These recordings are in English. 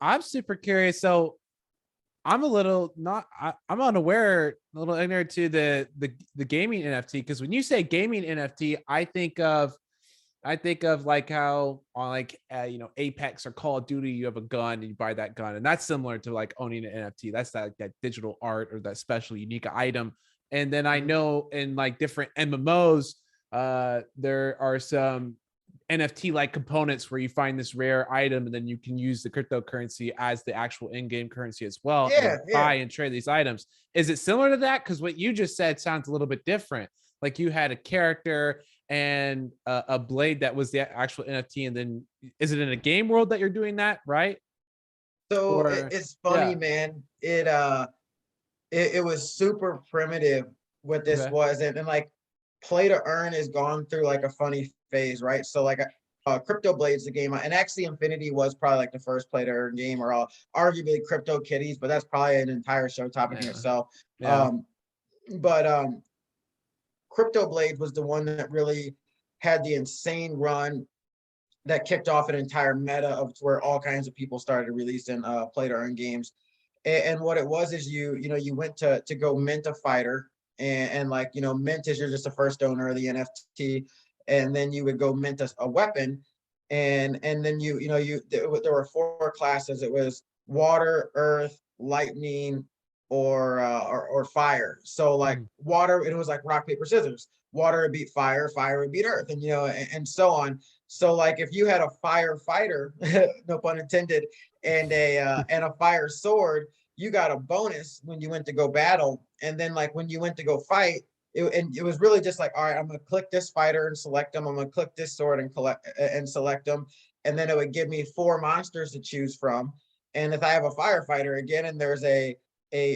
I'm super curious. So I'm a little not I'm unaware, a little ignorant to the gaming NFT, because when you say gaming NFT, I think of like how on like Apex or Call of Duty, you have a gun and you buy that gun, and that's similar to like owning an NFT. That's that digital art or that special unique item. And then I Mhm. know in like different MMOs, there are some NFT like components where you find this rare item and then you can use the cryptocurrency as the actual in-game currency as well, and Yeah, then yeah. buy and trade these items. Is it similar to that? Because what you just said sounds a little bit different. Like you had a character and a blade that was the actual NFT, and then is it in a game world that you're doing that, right? So Or it's yeah, funny, man. It was super primitive what this okay, was, and like play to earn has gone through like a funny phase, right? So like Crypto Blades, the game, and actually Infinity was probably like the first play to earn game, or arguably Crypto Kitties, but that's probably an entire show topic in yeah, itself. yeah, Um, but Crypto Blades was the one that really had the insane run that kicked off an entire meta of where all kinds of people started releasing play to earn games. And what it was is you went to go mint a fighter, and like mint is you're just the first owner of the NFT, and then you would go mint a weapon, and then there were four classes. It was water, earth, lightning, or fire. So like mhm, water, it was like rock paper scissors. Water would beat fire, fire would beat earth, and so on. So like if you had a firefighter, no pun intended, and a fire sword, you got a bonus when you went to go battle. And then like when you went to go fight, it was really just like, all right, I'm gonna click this fighter and select them. I'm gonna click this sword and collect and select them. And then it would give me four monsters to choose from. And if I have a firefighter again and there's a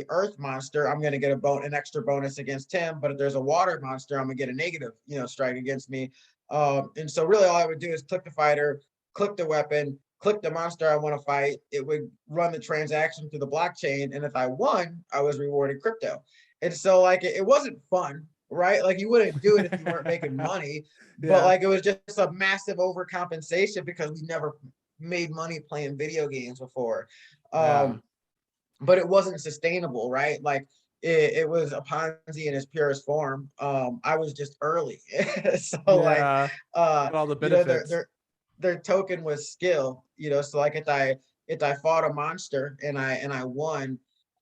earth monster, I'm gonna get an extra bonus against him. But if there's a water monster, I'm gonna get a negative, strike against me. And so really all I would do is click the fighter, click the weapon, click the monster I want to fight. It would run the transaction through the blockchain. And if I won, I was rewarded crypto. And so like it wasn't fun, right? Like you wouldn't do it if you weren't making money, but yeah, like it was just a massive overcompensation because we never made money playing video games before. yeah, Um, but it wasn't sustainable, right? Like it was a Ponzi in its purest form. I was just early, so like, yeah. uh, All the you know, benefits. their token was skill, So like if I fought a monster and I won,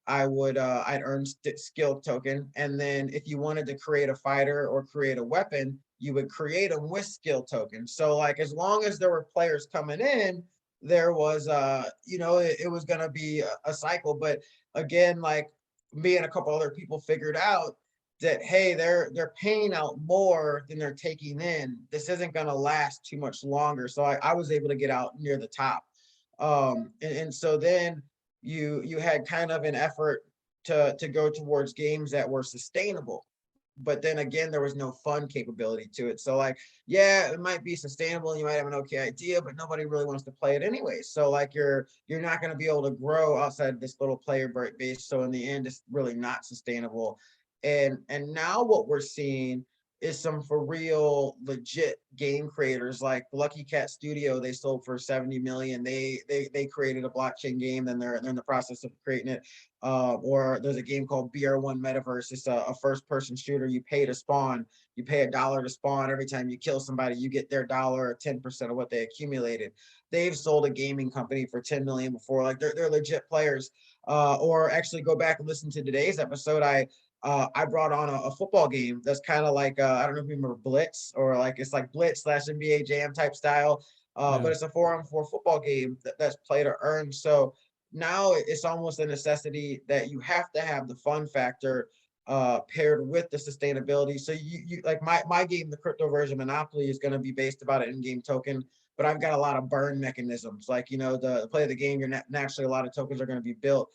I'd earn skill token, and then if you wanted to create a fighter or create a weapon, you would create them with skill tokens. So like as long as there were players coming in, there was it was going to be a cycle. But again, like me and a couple other people figured out that hey, they're paying out more than they're taking in. This isn't going to last too much longer, so I was able to get out near the top. And so then you had kind of an effort to go towards games that were sustainable, but then again there was no fun capability to it. So like, yeah, it might be sustainable and you might have an okay idea, but nobody really wants to play it anyway. So like you're not going to be able to grow outside of this little player base. So in the end, it's really not sustainable. And now what we're seeing is some for real legit game creators like Lucky Cat Studio. They sold for 70 million. They created a blockchain game, then they're in the process of creating it. Or there's a game called BR1 Metaverse. It's a first person shooter. You pay to spawn. You pay $1 to spawn. Every time you kill somebody, you get their dollar or 10% of what they accumulated. They've sold a gaming company for 10 million before. Like they're legit players. Or actually go back and listen to today's episode. I brought on a football game that's kind of like I don't know if you remember Blitz, or like it's like Blitz slash NBA Jam type style. Yeah. But it's a 4-on-4 football game that's play to earn. So now it's almost a necessity that you have to have the fun factor paired with the sustainability. So you like my game, the crypto version Monopoly, is going to be based about an in-game token, but I've got a lot of burn mechanisms. Like the play of the game, you're naturally a lot of tokens are going to be built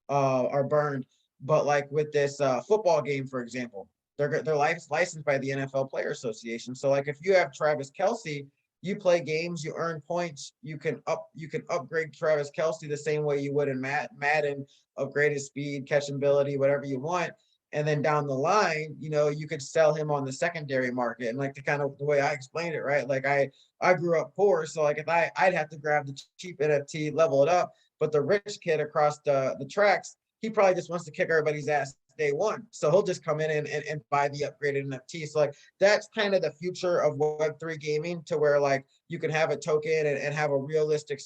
are burned. But like with this football game, for example, they're licensed by the NFL Player Association. So like if you have Travis Kelce, you play games, you earn points, you can upgrade Travis Kelce the same way you would in Madden, upgrade his speed, catching ability, whatever you want. And then down the line, you could sell him on the secondary market. And like the way I explained it, right? Like I grew up poor, so like if I'd have to grab the cheap NFT, level it up, But the rich kid across the tracks, he probably just wants to kick everybody's ass day one. So he'll just come in and buy the upgraded NFT. So like that's kind of the future of Web3 gaming, to where like you can have a token and have a realistic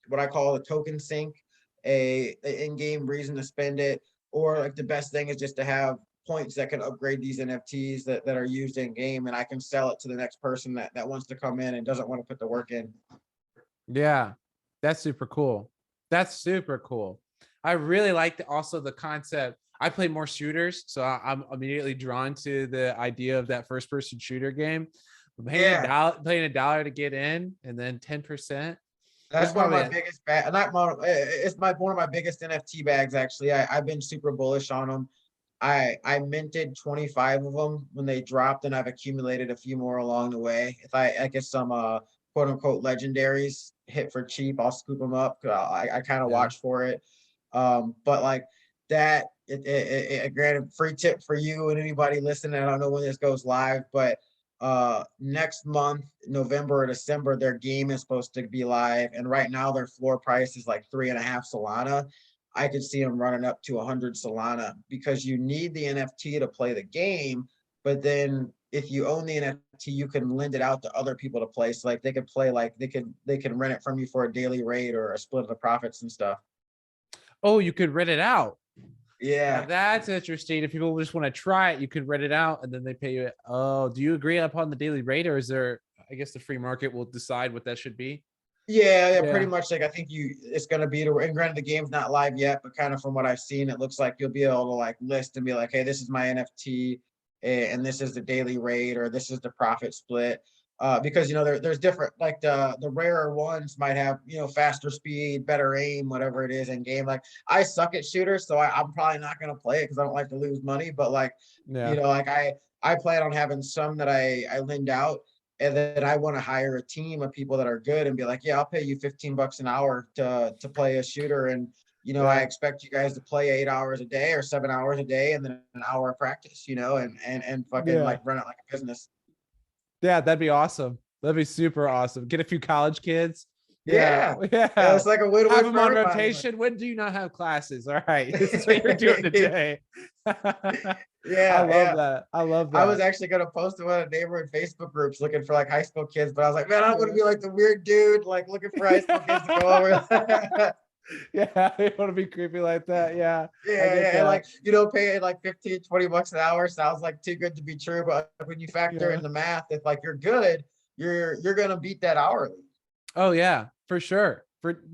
what I call a token sink, a in-game reason to spend it. Or like the best thing is just to have points that can upgrade these NFTs that are used in game, and I can sell it to the next person that wants to come in and doesn't want to put the work in. Yeah, that's super cool. That's super cool. I really like also the concept. I play more shooters, so I'm immediately drawn to the idea of that first person shooter game. Paying $1 to get in, and then 10%. That's one of my biggest not one, it's one of my biggest NFT bags actually. I've been super bullish on them. I minted 25 of them when they dropped, and I've accumulated a few more along the way. If I get some quote unquote legendaries hit for cheap, I'll scoop them up. I kind of watch for it. But like that, granted, free tip for you and anybody listening. I don't know when this goes live, but next month, November or December, their game is supposed to be live, and right now their floor price is like 3.5 Solana. I could see them running up to 100 Solana, because you need the NFT to play the game. But then if you own the NFT, you can lend it out to other people to play. So like they could play, like they can rent it from you for a daily rate or a split of the profits and stuff. Oh, you could rent it out. Yeah, that's interesting. If people just want to try it, you could rent it out and then they pay you. Oh, do you agree upon the daily rate, or is there, I guess the free market will decide what that should be? Yeah, pretty much. Like I think it's gonna be to, and granted the game's not live yet, but kind of from what I've seen, it looks like you'll be able to like list and be like, hey, this is my NFT, and this is the daily rate, or this is the profit split. Because there's different, like the rarer ones might have faster speed, better aim, whatever it is in game. Like I suck at shooters, so I'm probably not gonna play it because I don't like to lose money. But like like I plan on having some that I lend out, and then I want to hire a team of people that are good and be like, yeah, I'll pay you $15 an hour to play a shooter, and I expect you guys to play 8 hours a day or 7 hours a day, and then an hour of practice, and fucking like run it like a business. Yeah, that'd be awesome. That'd be super awesome. Get a few college kids. Yeah. It's like a win-win. Have them on rotation. When do you not have classes? All right, this is what you're doing today. Yeah, I love that. I was actually gonna post it on a neighborhood Facebook groups looking for like high school kids, but I was like, man, I don't want to be like the weird dude like looking for high school kids to go over. Yeah, you want to be creepy like that. Yeah. And like paying like 15-20 bucks an hour sounds like too good to be true, but when you factor in the math, if like you're good, you're gonna beat that hourly. Oh yeah, for sure.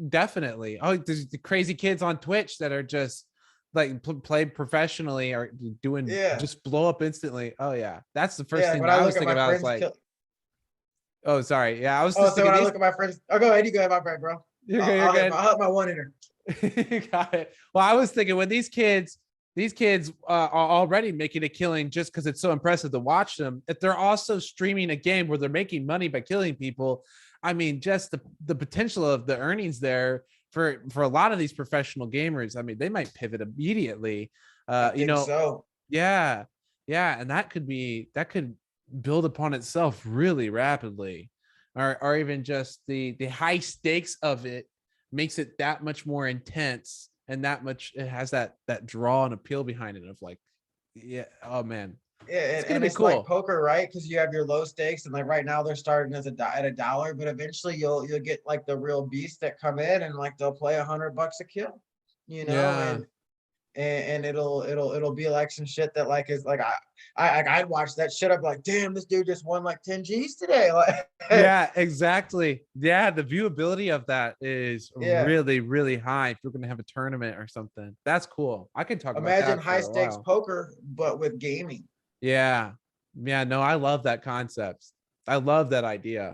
Definitely. Oh, there's the crazy kids on Twitch that are just like play professionally or doing just blow up instantly. Oh yeah, that's the first thing I was thinking about. Is like, oh sorry, yeah, I was. So when I look at my friends, go ahead, you go ahead, my friend, bro. You're good. I'll help my one inner. You got it. Well, I was thinking when these kids are already making a killing just because it's so impressive to watch them. If they're also streaming a game where they're making money by killing people, I mean, just the potential of the earnings there for a lot of these professional gamers. I mean, they might pivot immediately. So. Yeah, and that could build upon itself really rapidly, or even just the high stakes of it makes it that much more intense, and that much it has that draw and appeal behind it of like, oh man. Yeah, and it's cool. Like poker, right? Because you have your low stakes, and like right now they're starting at $1, but eventually you'll get like the real beasts that come in, and like they'll play $100 a kill, and it'll be like some shit that like is like I'd watch that shit. I'm like, damn, this dude just won like 10 G's today. Like, yeah, exactly. Yeah, the viewability of that is really, really high. If you're gonna have a tournament or something, that's cool. I can talk about that. Imagine high stakes poker, but with gaming. Yeah. No, I love that concept. I love that idea.